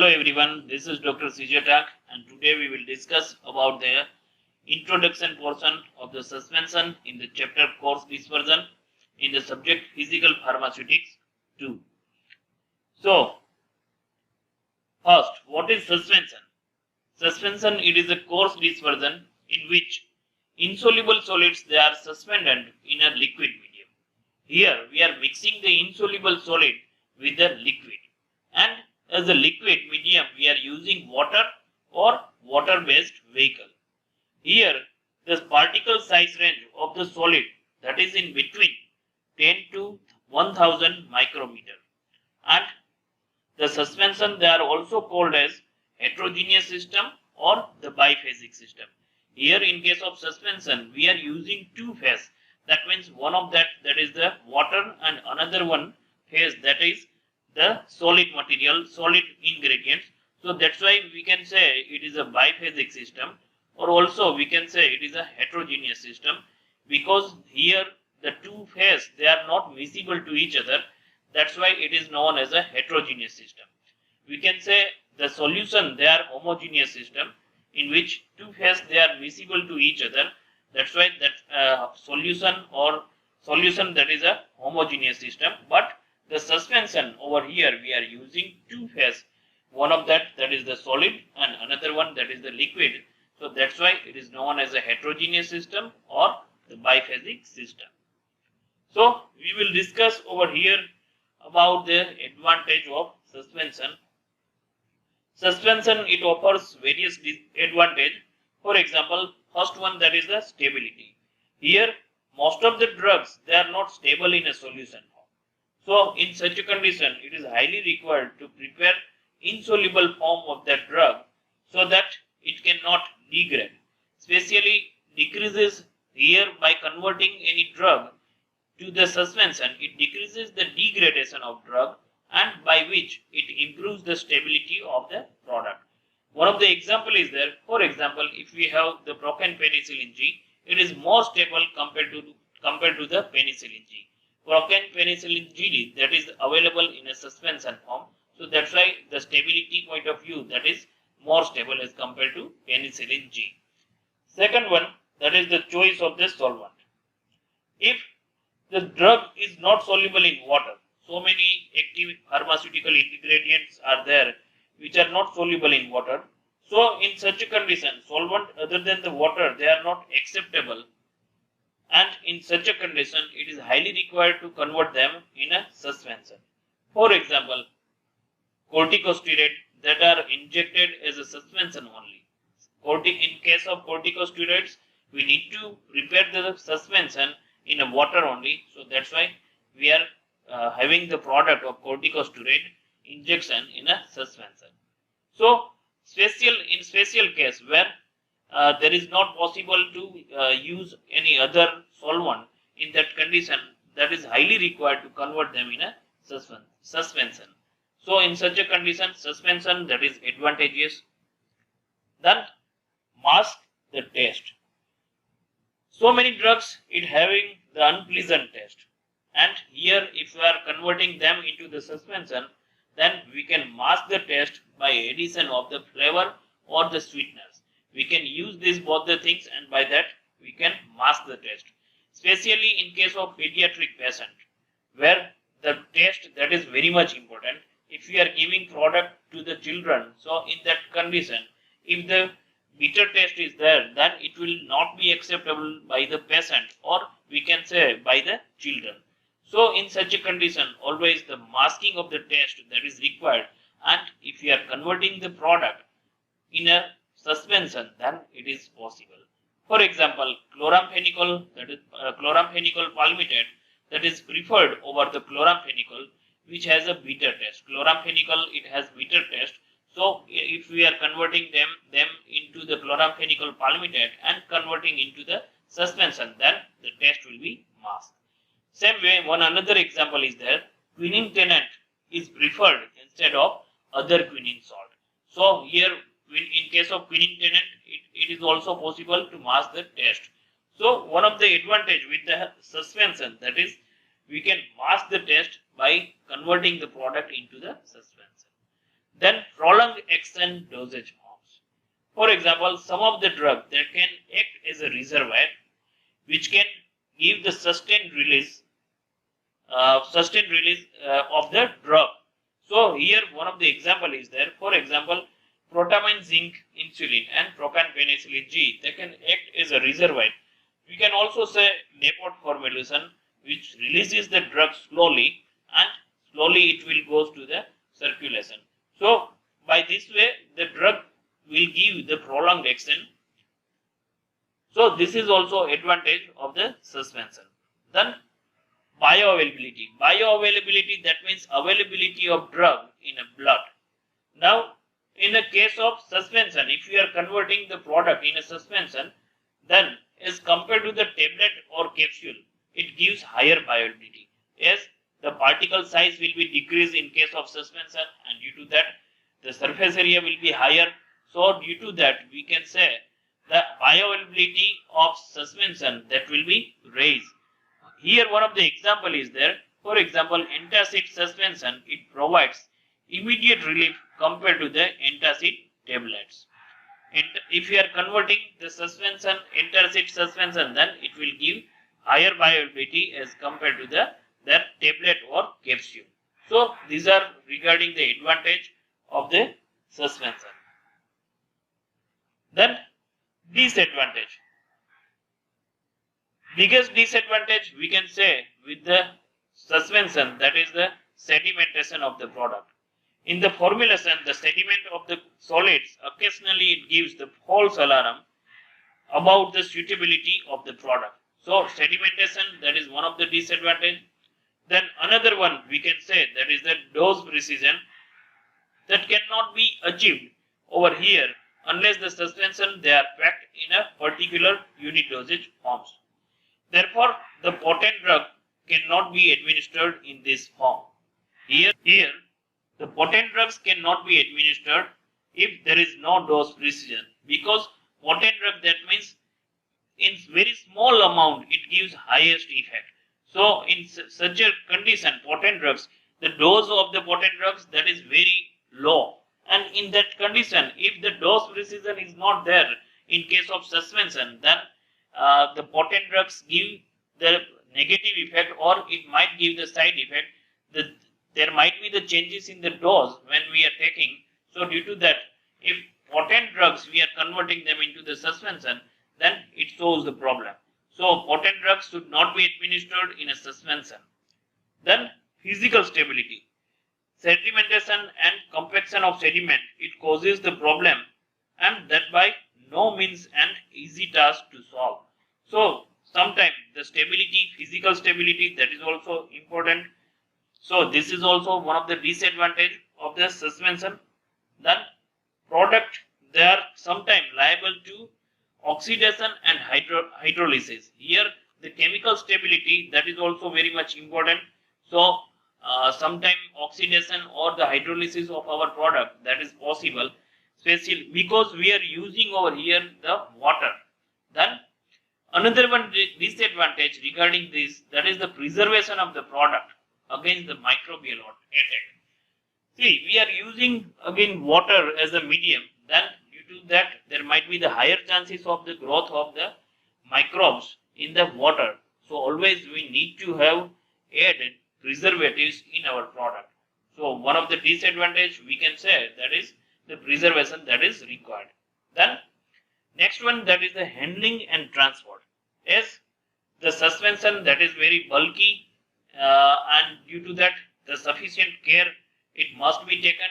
Hello everyone, this is Dr. Sujatak and today we will discuss about the introduction portion of the suspension in the chapter course dispersion in the subject physical pharmaceutics 2. So, first, what is suspension? Suspension, it is a coarse dispersion in which insoluble solids they are suspended in a liquid medium. Here we are mixing the insoluble solid with the liquid, and as a liquid medium we are using water or water based vehicle. Here the particle size range of the solid, that is in between 10 to 1000 micrometer, and the suspension they are also called as heterogeneous system or the biphasic system. Here in case of suspension we are using two phase, that means one of that is the water and another one phase, that is the solid material, solid ingredients. So that's why we can say it is a biphasic system, or also we can say it is a heterogeneous system, because here the two phases they are not visible to each other. That's why it is known as a heterogeneous system. We can say the solution they are homogeneous system in which two phases they are visible to each other. That's why that solution that is a homogeneous system. But the suspension over here we are using two phase, one of that is the solid and another one that is the liquid. So that's why it is known as a heterogeneous system or the biphasic system. So we will discuss over here about the advantage of suspension. Suspension, it offers various advantage. For example, first one, that is the stability. Here most of the drugs they are not stable in a solution form. So in such a condition it is highly required to prepare insoluble form of that drug so that it cannot degrade. Especially decreases here by converting any drug to the suspension, it decreases the degradation of drug, and by which it improves the stability of the product. One of the example is there. For example, if we have the broken penicillin G, it is more stable compared to the penicillin G. Broken penicillin G that is available in a suspension form. So that's why the stability point of view that is more stable as compared to penicillin G. Second one, that is the choice of the solvent. If the drug is not soluble in water, so many active pharmaceutical ingredients are there which are not soluble in water. So in such a condition, solvent other than the water they are not acceptable, and in such a condition it is highly required to convert them in a suspension. For example, corticosteroid that are injected as a suspension only. In case of corticosteroids, we need to prepare the suspension in a water only. So that's why we are having the product of corticosteroid injection in a suspension. So in special case where there is not possible to use any other solvent, in that condition that is highly required to convert them in a suspension. So in such a condition, suspension that is advantageous. Then mask the taste. So many drugs it having the unpleasant taste, and here if we are converting them into the suspension, then we can mask the taste by addition of the flavor or the sweeteners. We can use these both the things, and by that we can mask the taste. Especially in case of pediatric patient, where the taste that is very much important. If we are giving product to the children, so in that condition, if the bitter taste is there, then it will not be acceptable by the patient, or we can say by the children. So in such a condition, always the masking of the taste that is required, and if we are converting the product in a suspension, then it is possible. For example, chloramphenicol, that is chloramphenicol palmitate, that is preferred over the chloramphenicol which has a bitter taste. Chloramphenicol it has bitter taste. So if we are converting them into the chloramphenicol palmitate and converting into the suspension, then the taste will be masked. Same way, one another example is there. Quinine tennant is preferred instead of other quinine salt. So here in case of quinine tennant, it is also possible to mask the taste. So one of the advantage with the suspension, that is we can mask the taste by converting the product into the suspension. Then prolonged action dosage forms. For example, some of the drug that can act as a reservoir which can give the sustained release of the drug. So here one of the example is there. For example, protamine zinc insulin and propan penicillin G, they can act as a reservoir. We can also say depot formulation, which releases the drug slowly, and slowly it will goes to the circulation. So by this way the drug will give the prolonged action. So this is also advantage of the suspension. Then bioavailability. Bioavailability, that means availability of drug in a blood. Now in the case of suspension, if you are converting the product in a suspension, then as compared to the tablet or capsule, it gives higher bioavailability, as the particle size will be decreased in case of suspension, and due to that the surface area will be higher. So due to that we can say the bioavailability of suspension that will be raised. Here one of the example is there. For example, antacid suspension, it provides immediate relief compared to the antacid tablets. And if you are converting the suspension antacid suspension, then it will give higher bioavailability as compared to the tablet or capsule. So these are regarding the advantage of the suspension. Then disadvantage. Biggest disadvantage we can say with the suspension, that is the sedimentation of the product. In the formulation, the sediment of the solids, occasionally it gives the false alarm about the suitability of the product. So sedimentation, that is one of the disadvantage. Then another one we can say, that is the dose precision, that cannot be achieved over here unless the suspension they are packed in a particular unit dosage forms. Therefore, the potent drug cannot be administered in this form. Here the potent drugs cannot be administered if there is no dose precision, because potent drug, that means in very small amount it gives highest effect. So in such a condition, potent drugs, the dose of the potent drugs, that is very low, and in that condition if the dose precision is not there in case of suspension, then the potent drugs give the negative effect, or it might give the side effect. There might be the changes in the dose when we are taking. So due to that, if potent drugs we are converting them into the suspension, then it shows the problem. So potent drugs should not be administered in a suspension. Then physical stability. Sedimentation and compaction of sediment, it causes the problem, and that by no means an easy task to solve. So sometimes the stability, physical stability, that is also important. So this is also one of the disadvantage of the suspension. Then product, they are sometimes liable to oxidation and hydrolysis. Here the chemical stability, that is also very much important. So sometimes oxidation or the hydrolysis of our product, that is possible, especially because we are using over here the water. Then another one disadvantage regarding this, that is the preservation of the product against the microbial attack. See, we are using again water as a medium, then due to that there might be the higher chances of the growth of the microbes in the water. So always we need to have added preservatives in our product. So one of the disadvantage we can say, that is the preservation that is required. Then next one, that is the handling and transport. As the suspension, that is very bulky, and due to that the sufficient care it must be taken,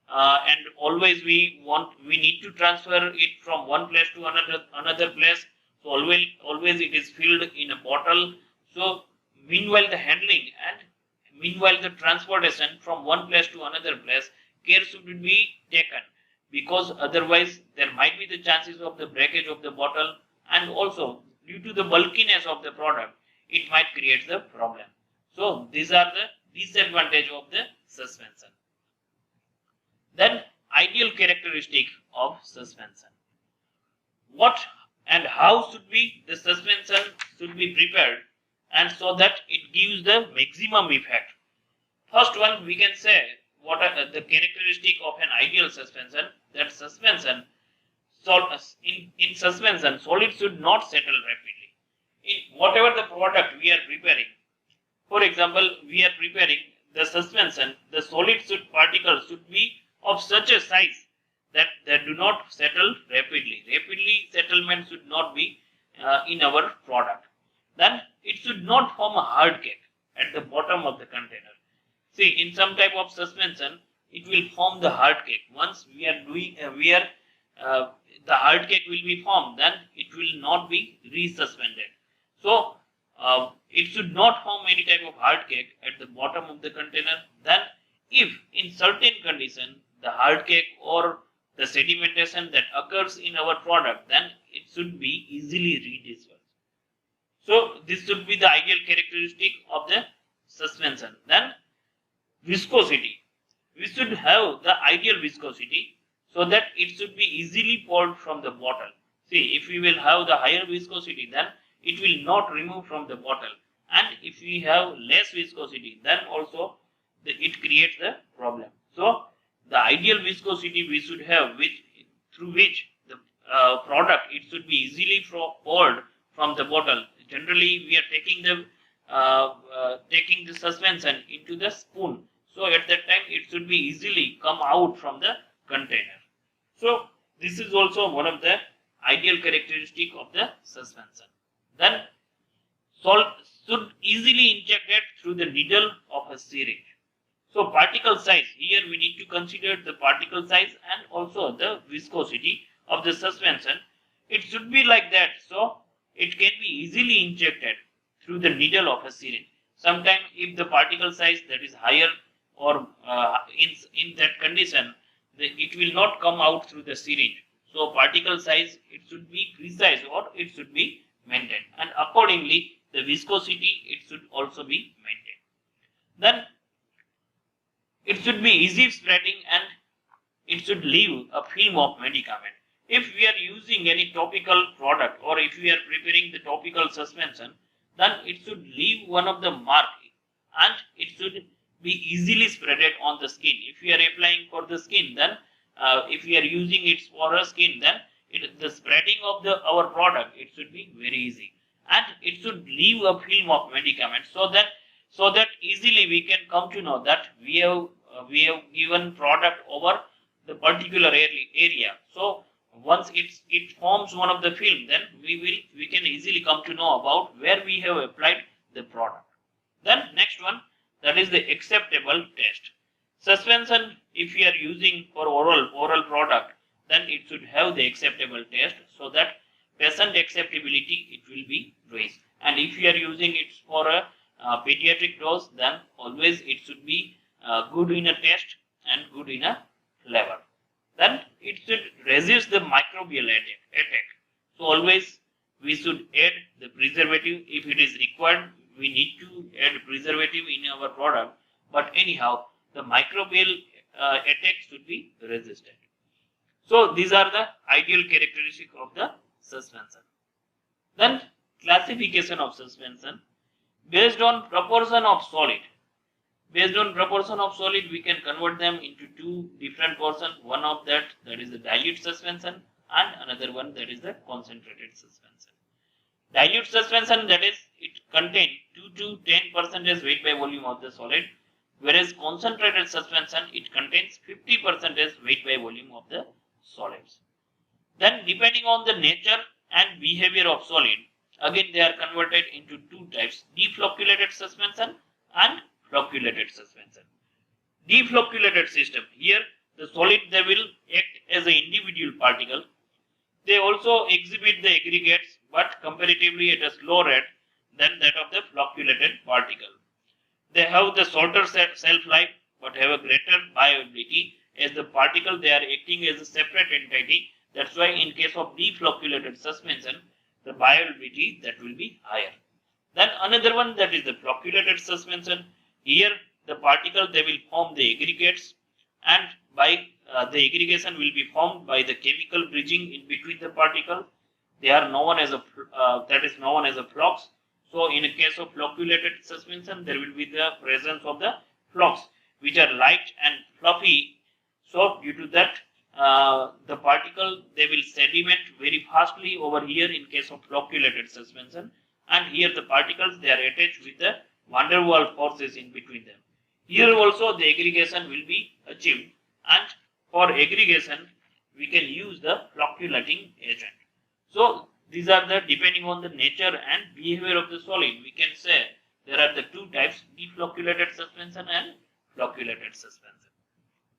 and always we need to transfer it from one place to another place. So always it is filled in a bottle. So meanwhile the handling and meanwhile the transportation from one place to another place, care should be taken, because otherwise there might be the chances of the breakage of the bottle, and also due to the bulkiness of the product it might create the problem. So these are the disadvantage of the suspension. Then ideal characteristic of suspension. What and how should be the suspension should be prepared, and so that it gives the maximum effect. First one we can say, what are the characteristic of an ideal suspension? That suspension, in suspension, solid should not settle rapidly. In whatever the product we are preparing, for example, we are preparing the suspension, the solid particles should be of such a size that they do not settle rapidly. Rapidly settlement should not be in our product. Then it should not form a hard cake at the bottom of the container. See, in some type of suspension, it will form the hard cake. Once we are doing, the hard cake will be formed, then it will not be resuspended. So, it should not form any type of hard cake at the bottom of the container. Then, if in certain condition, the hard cake or the sedimentation that occurs in our product, then it should be easily redispersed. So, this should be the ideal characteristic of the suspension. Then, viscosity. We should have the ideal viscosity so that it should be easily poured from the bottle. See, if we will have the higher viscosity, then it will not remove from the bottle. And if we have less viscosity, then also it creates the problem. So, the ideal viscosity we should have, through which the product it should be easily poured from the bottle. Generally, we are taking the suspension into the spoon. So at that time, it should be easily come out from the container. So this is also one of the ideal characteristic of the suspension. Then salt should easily injected through the needle of a syringe. So particle size, here we need to consider the particle size and also the viscosity of the suspension. It should be like that, so it can be easily injected through the needle of a syringe. Sometimes if the particle size that is higher or in that condition, it will not come out through the syringe. So particle size, it should be precise or it should be maintained, and accordingly the viscosity it should also be maintained. Then it should be easy spreading and it should leave a film of medicament. If we are using any topical product or if we are preparing the topical suspension, then it should leave one of the mark and it should be easily spreaded on the skin. If we are applying for the skin, then if we are using it for a skin, then the spreading of our product, it should be very easy, and it should leave a film of medicament so that easily we can come to know that we have given product over the particular area. So once it forms one of the film, then we can easily come to know about where we have applied the product. Then next one, that is the acceptable test. Suspension, if we are using for oral product, then it should have the acceptable test so that patient acceptability it will be raised. And if we are using it for a pediatric dose, then always it should be good in a taste and good in a flavor. Then it should resist the microbial attack. So always we should add the preservative if it is required. We need to add preservative in our product, but anyhow the microbial attack should be resisted. So these are the ideal characteristics of the suspension. Then classification of suspension based on proportion of solid. Based on proportion of solid, we can convert them into two different portions. One of that is the dilute suspension, and another one that is the concentrated suspension. Dilute suspension, that is, it contains 2 to 10% weight by volume of the solid, whereas concentrated suspension, it contains 50% weight by volume of the solids. Then depending on the nature and behavior of solid, again they are converted into two types: deflocculated suspension and flocculated suspension. Deflocculated system, here the solid they will act as an individual particle. They also exhibit the aggregates, but comparatively at a slower rate than that of the flocculated particle. They have the shorter shelf life but have a greater bioavailability, as the particle they are acting as a separate entity. That's why in case of deflocculated suspension, the bioavailability that will be higher. Then another one, that is the flocculated suspension. Here the particle they will form the aggregates, and by the aggregation will be formed by the chemical bridging in between the particle. They are known as a flux. So in a case of flocculated suspension, there will be the presence of the flux which are light and fluffy. So due to that, the particle, they will sediment very fastly over here in case of flocculated suspension, and here the particles, they are attached with the van der Waals forces in between them. Here also the aggregation will be achieved, and for aggregation we can use the flocculating agent. So these are the, depending on the nature and behavior of the solid, we can say there are the two types, deflocculated suspension and flocculated suspension.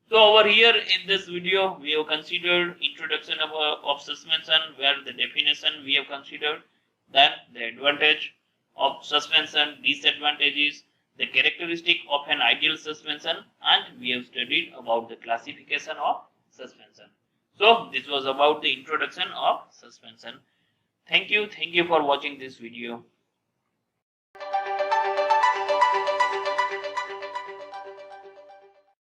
So over here in this video we have considered introduction of suspension, where the definition we have considered, then the advantage of suspension, disadvantages, the characteristic of an ideal suspension, and we have studied about the classification of suspension. So this was about the introduction of suspension. Thank you for watching this video.